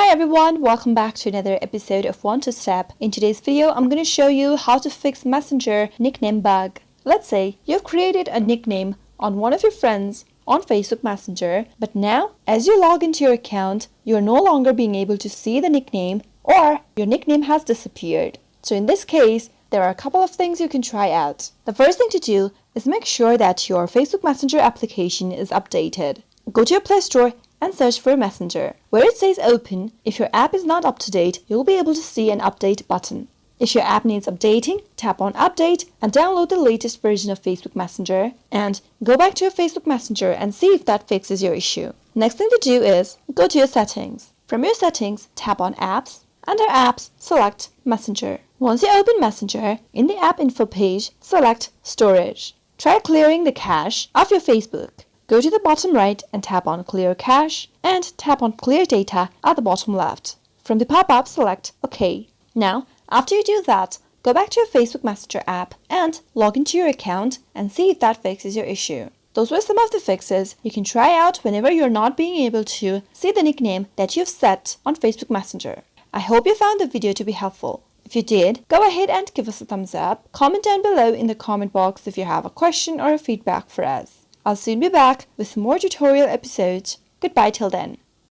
Hi everyone, welcome back to another episode of One to Step. In today's video, I'm going to show you how to fix Messenger nickname bug. Let's say you've created a nickname on one of your friends on Facebook Messenger, but now as you log into your account, you're no longer being able to see the nickname or your nickname has disappeared. So in this case, there are a couple of things you can try out. The first thing to do is make sure that your Facebook Messenger application is updated. Go to your Play Store and search for Messenger. Where it says open, if your app is not up to date, you'll be able to see an update button. If your app needs updating, tap on update and download the latest version of Facebook Messenger and go back to your Facebook Messenger and see if that fixes your issue. Next thing to do is go to your settings. From your settings, tap on apps. Under apps, select Messenger. Once you open Messenger, in the app info page, select storage. Try clearing the cache of your Facebook. Go to the bottom right and tap on Clear Cache and tap on Clear Data at the bottom left. From the pop-up, select OK. Now, after you do that, go back to your Facebook Messenger app and log into your account and see if that fixes your issue. Those were some of the fixes you can try out whenever you're not being able to see the nickname that you've set on Facebook Messenger. I hope you found the video to be helpful. If you did, go ahead and give us a thumbs up. Comment down below in the comment box if you have a question or a feedback for us. I'll soon be back with more tutorial episodes. Goodbye till then.